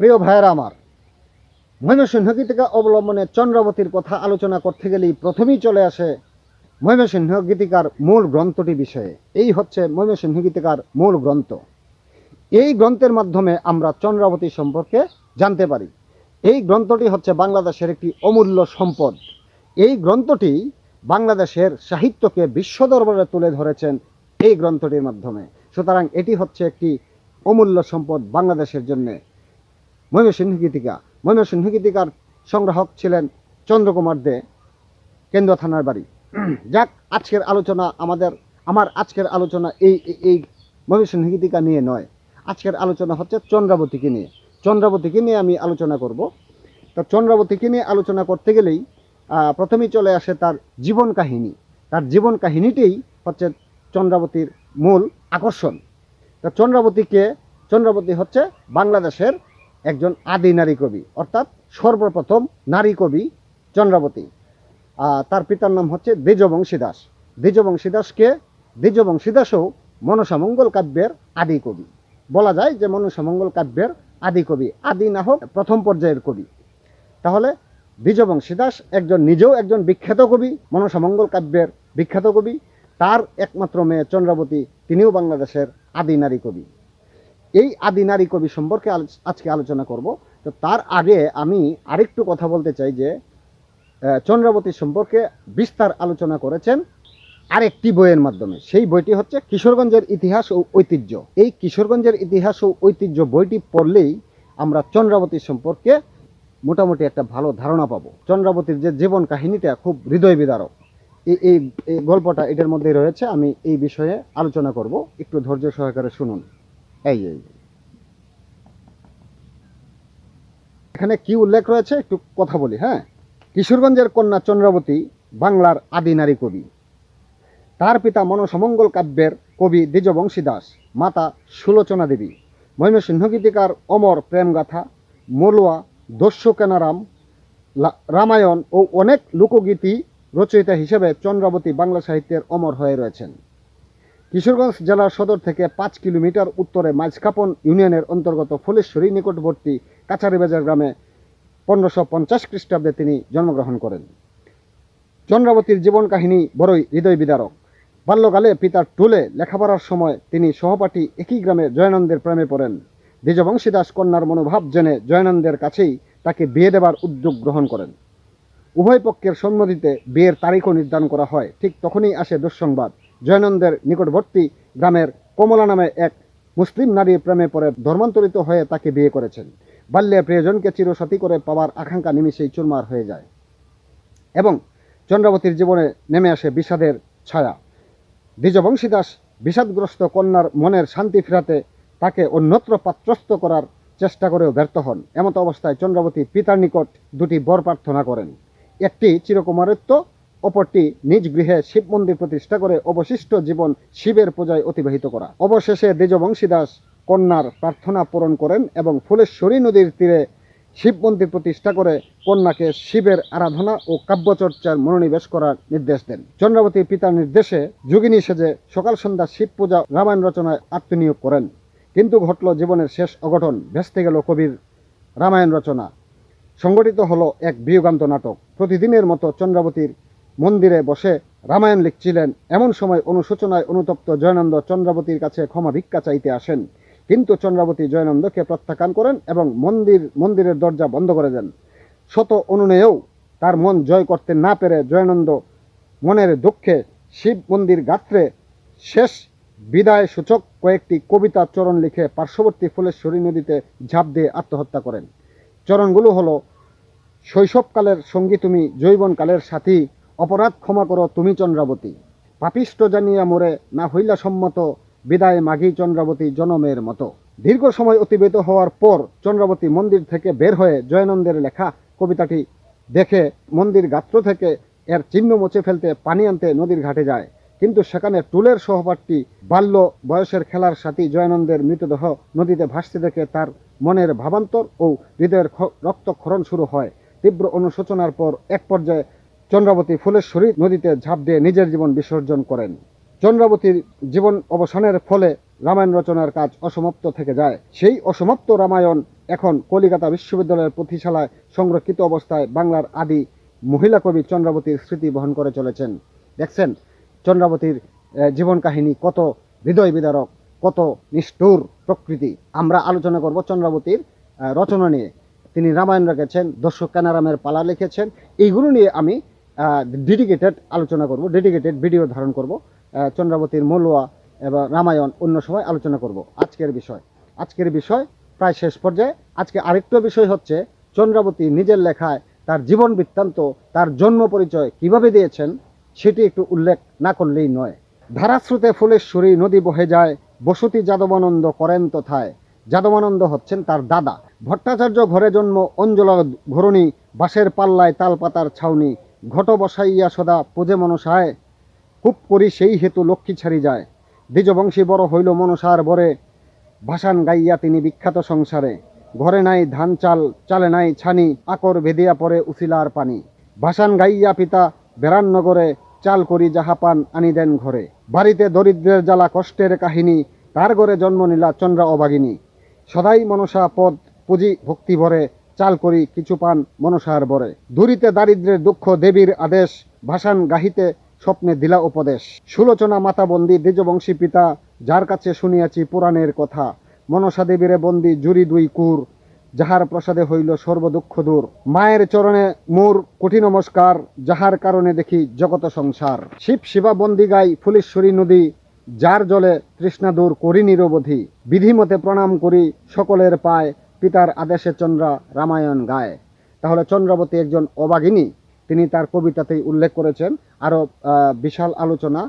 প্রিয় ভাইয়েরা আমার, ময়মনসিংহ গীতিকা অবলম্বনে চন্দ্রাবতীর কথা আলোচনা করতে গেলেই প্রথমেই চলে আসে ময়মনসিংহ গীতিকার মূল গ্রন্থটি বিষয়ে। এই হচ্ছে ময়মনসিংহ গীতিকার মূল গ্রন্থ। এই গ্রন্থের মাধ্যমে আমরা চন্দ্রাবতী সম্পর্কে জানতে পারি। এই গ্রন্থটি হচ্ছে বাংলাদেশের একটি অমূল্য সম্পদ। এই গ্রন্থটি বাংলাদেশের সাহিত্যকে বিশ্ব দরবারে তুলে ধরেছেন এই গ্রন্থটির মাধ্যমে। সুতরাং এটি হচ্ছে একটি অমূল্য সম্পদ বাংলাদেশের জন্য। ময়মনসিংহ গীতিকা, ময়মনসিংহ গীতিকার সংগ্রাহক ছিলেন চন্দ্রকুমার দে, কেন্দ্র থানার বাড়ি। যাক, আজকের আলোচনা আমার আজকের আলোচনা এই ময়মনসিংহ গীতিকা নিয়ে নয়। আজকের আলোচনা হচ্ছে চন্দ্রাবতীকে নিয়ে। চন্দ্রাবতীকে নিয়ে আমি আলোচনা করব। তো চন্দ্রাবতীকে নিয়ে আলোচনা করতে গেলেই প্রথমেই চলে আসে তার জীবন কাহিনী। তার জীবন কাহিনীটিই হচ্ছে চন্দ্রাবতীর মূল আকর্ষণ। তো চন্দ্রাবতী হচ্ছে বাংলাদেশের একজন আদি নারী কবি, অর্থাৎ সর্বপ্রথম নারী কবি চন্দ্রাবতী। তার পিতার নাম হচ্ছে দ্বিজবংশী দাস। দ্বিজবংশী দাসও মনসামঙ্গল কাব্যের আদি কবি। বলা যায় যে মনসামঙ্গল কাব্যের আদি কবি, আদি না হোক প্রথম পর্যায়ের কবি। তাহলে দ্বিজবংশী দাস নিজেও একজন বিখ্যাত কবি, মনসামঙ্গল কাব্যের বিখ্যাত কবি। তার একমাত্র মেয়ে চন্দ্রাবতী, তিনিও বাংলাদেশের আদি নারী কবি। এই আদি নারী কবি সম্পর্কে আজকে আলোচনা করব। তো তার আগে আমি আরেকটু কথা বলতে চাই যে চন্দ্রাবতী সম্পর্কে বিস্তার আলোচনা করেছেন আরেকটি বইয়ের মাধ্যমে। সেই বইটি হচ্ছে কিশোরগঞ্জের ইতিহাস ও ঐতিহ্য। এই কিশোরগঞ্জের ইতিহাস ও ঐতিহ্য বইটি পড়লেই আমরা চন্দ্রাবতী সম্পর্কে মোটামুটি একটা ভালো ধারণা পাবো। চন্দ্রাবতীর যে জীবন কাহিনীটা খুব হৃদয় বিদারক। এই গল্পটা এটার মধ্যে রয়েছে। আমি এই বিষয়ে আলোচনা করব, একটু ধৈর্য সহকারে শুনুন। এই এখানে কি উল্লেখ রয়েছে একটু কথা বলি। হ্যাঁ, কিশোরগঞ্জের কন্যা চন্দ্রাবতী বাংলার আদি নারী কবি। তার পিতা মনসামঙ্গল কাব্যের কবি দ্বিজবংশী দাস, মাতা সুলোচনা দেবী। ময়মনসিংহ গীতিকার অমর প্রেমগাথা, মলুয়া, দস্যুকেনারাম, রামায়ণ ও অনেক লোকগীতি রচয়িতা হিসেবে চন্দ্রাবতী বাংলা সাহিত্যের অমর হয়ে রয়েছেন। কিশোরগঞ্জ জেলার সদর থেকে 5 কিলোমিটার উত্তরে মাঝখাপন ইউনিয়নের অন্তর্গত ফুলেশ্বরী নিকটবর্তী কাছারিবাজার গ্রামে 1550 খ্রিস্টাব্দে তিনি জন্মগ্রহণ করেন। চন্দ্রাবতীর জীবন কাহিনী বড়ই হৃদয় বিদারক। বাল্যকালে পিতার টুলে লেখাপড়ার সময় তিনি সহপাঠী একই গ্রামে জয়ানন্দের প্রেমে পড়েন। দ্বিজবংশী দাস কন্যার মনোভাব জেনে জয়ানন্দের কাছেই তাকে বিয়ে দেবার উদ্যোগ গ্রহণ করেন। উভয় পক্ষের সম্মতিতে বিয়ের তারিখও নির্ধারণ করা হয়। ঠিক তখনই আসে দুঃসংবাদ। জয়ানন্দের নিকটবর্তী গ্রামের কমলা নামে এক মুসলিম নারীর প্রেমে পড়ে ধর্মান্তরিত হয়ে তাকে বিয়ে করেছেন। বাল্যে প্রিয়জনকে চিরসাথী করে পাওয়ার আকাঙ্ক্ষা নিমিষেই চুরমার হয়ে যায় এবং চন্দ্রাবতীর জীবনে নেমে আসে বিষাদের ছায়া। দ্বিজবংশী দাস বিষাদগ্রস্ত কন্যার মনের শান্তি ফেরাতে তাকে অন্যত্র পাত্রস্থ করার চেষ্টা করেও ব্যর্থ হন। এমত অবস্থায় চন্দ্রাবতী পিতার নিকট দুটি বর প্রার্থনা করেন। একটি চিরকুমারত্ব, অপরটি নিজ গৃহে শিব মন্দির প্রতিষ্ঠা করে অবশিষ্ট জীবন শিবের পূজায় অতিবাহিত করা। অবশেষে দ্বিজবংশী দাস কন্যার প্রার্থনা পূরণ করেন এবং ফুলেশ্বরী নদীর তীরে শিব মন্দির প্রতিষ্ঠা করে কন্যাকে শিবের আরাধনা ও কাব্যচর্চার মনোনিবেশ করার নির্দেশ দেন। চন্দ্রাবতীর পিতার নির্দেশে যোগিনী সেজে সকাল সন্ধ্যা শিব পূজা রামায়ণ রচনায় আত্মনিয়োগ করেন। কিন্তু ঘটল জীবনের শেষ অঘটন। ভেস্তে গেল কবির রামায়ণ রচনা। সংগঠিত হলো এক বিয়োগান্ত নাটক। প্রতিদিনের মতো চন্দ্রাবতীর মন্দিরে বসে রামায়ণ লিখছিলেন। এমন সময় অনুশোচনায় অনুতপ্ত জয়ানন্দ চন্দ্রাবতীর কাছে ক্ষমা ভিক্ষা চাইতে আসেন। কিন্তু চন্দ্রাবতী জয়ানন্দকে প্রত্যাখ্যান করেন এবং মন্দিরের দরজা বন্ধ করে দেন। শত অনুনয়েও তার মন জয় করতে না পেরে জয়ানন্দ মনের দুঃখে শিব মন্দির গাত্রে শেষ বিদায় সূচক কয়েকটি কবিতা চরণ লিখে পার্শ্ববর্তী ফুলেশ্বরী নদীতে ঝাঁপ দিয়ে আত্মহত্যা করেন। চরণগুলো হলো: শৈশবকালের সঙ্গী তুমি, যৌবনকালের সাথী, অপরাধ ক্ষমা করো তুমি চন্দ্রাবতী, পাপিষ্ট জানিয়া মোরে না হইলা সম্মত, বিদায় মাঘী চন্দ্রাবতী জনমের মতো। দীর্ঘ সময় অতিবাহিত হওয়ার পর চন্দ্রাবতী মন্দির থেকে বের হয়ে জয়ানন্দের লেখা কবিতাটি দেখে মন্দির গাত্র থেকে এর চিহ্ন মুছে ফেলতে পানি আনতে নদীর ঘাটে যায়। কিন্তু সেখানে টুলের সহপাঠী বাল্য বয়সের খেলার সাথী জয়ানন্দের মৃতদেহ নদীতে ভাসতে দেখে তার মনের ভাবান্তর ও হৃদয়ের রক্তক্ষরণ শুরু হয়। তীব্র অনুশোচনার পর এক পর্যায়ে চন্দ্রাবতী ফুলেশ্বরী নদীতে ঝাঁপ দিয়ে নিজের জীবন বিসর্জন করেন। চন্দ্রাবতীর জীবন অবসানের ফলে রামায়ণ রচনার কাজ অসমাপ্ত থেকে যায়। সেই অসমাপ্ত রামায়ণ এখন কলিকাতা বিশ্ববিদ্যালয়ের পুঁথিশালায় সংরক্ষিত অবস্থায় বাংলার আদি মহিলা কবি চন্দ্রাবতীর স্মৃতি বহন করে চলেছেন। দেখছেন চন্দ্রাবতীর জীবন কাহিনী কত হৃদয় বিদারক, কত নিষ্ঠুর প্রকৃতি। আমরা আলোচনা করব চন্দ্রাবতীর রচনা নিয়ে। তিনি রামায়ণ রেখেছেন, দর্শক কানারামের পালা লিখেছেন। এইগুলো নিয়ে আমি ডেডিকেটেড আলোচনা করব, ডেডিকেটেড ভিডিও ধারণ করব। চন্দ্রাবতীর মলুয়া এবং রামায়ণ অন্য সময় আলোচনা করব। আজকের বিষয় প্রায় শেষ পর্যায়ে। আজকে আরেকটা বিষয় হচ্ছে চন্দ্রাবতী নিজের লেখায় তার জীবন বৃত্তান্ত, তার জন্ম পরিচয় কিভাবে দিয়েছেন সেটি একটু উল্লেখ না করলেই নয়। ধারাস্রোতে ফুলেশ্বরী নদী বহে যায়, বসতি যাদবানন্দ করেন তথায়। যাদবানন্দ হচ্ছেন তার দাদা। ভট্টাচার্য ঘরে জন্ম, অঞ্জলা ঘরণী, বাঁশের পাল্লায় তাল পাতার ছাউনি। ঘট বসাইয়া সদা পূজে মনসায়, খুব করি সেই হেতু লক্ষ্মী ছাড়ি যায়। দ্বিজবংশী বড় হইল মনসার বরে, ভাসান গাইয়া তিনি বিখ্যাত সংসারে। ঘরে নাই ধান চাল, চালে নাই ছানি, আকর ভেদিয়া পড়ে উছিলার পানি। ভাসান গাইয়া পিতা বেড়াননগরে, চাল করি যাহা পান আনি দেন ঘরে। বাড়িতে দরিদ্রের জ্বালা কষ্টের কাহিনী, তার ঘরে জন্ম নিলা চন্দ্রা অভাগিনী। সদাই মনসা পদ পুঁজি ভক্তি ভরে, চাল করি কিছু পান মনসার বরে। দূরিতে দারিদ্রের দুঃখ দেবীর আদেশ, ভাসান গাহিতে স্বপ্নে দিলা উপদেশ। সুলোচনা মাতা বন্দী দ্বিজবংশী পিতা, যার কাছে শুনিয়াছি পুরাণের কথা। মনসা দেবীরে বন্দী জুরি দুই কুর, যাহার প্রসাদে হইল সর্বদুঃখ দূর। মায়ের চরণে মোর কোটি নমস্কার, যাহার কারণে দেখি জগত সংসার। শিব শিবা বন্দি গাই ফুলেশ্বরী নদী, যার জলে তৃষ্ণা দূর করি নিরবধি। বিধিমতে প্রণাম করি সকলের পায়, পিতার আদেশে চন্দ্রা রামায়ণ গায়। তাহলে চন্দ্রাবতী একজন অভাগিনী, তিনি তার কবিতাতেই উল্লেখ করেছেন। আরো বিশাল আলোচনা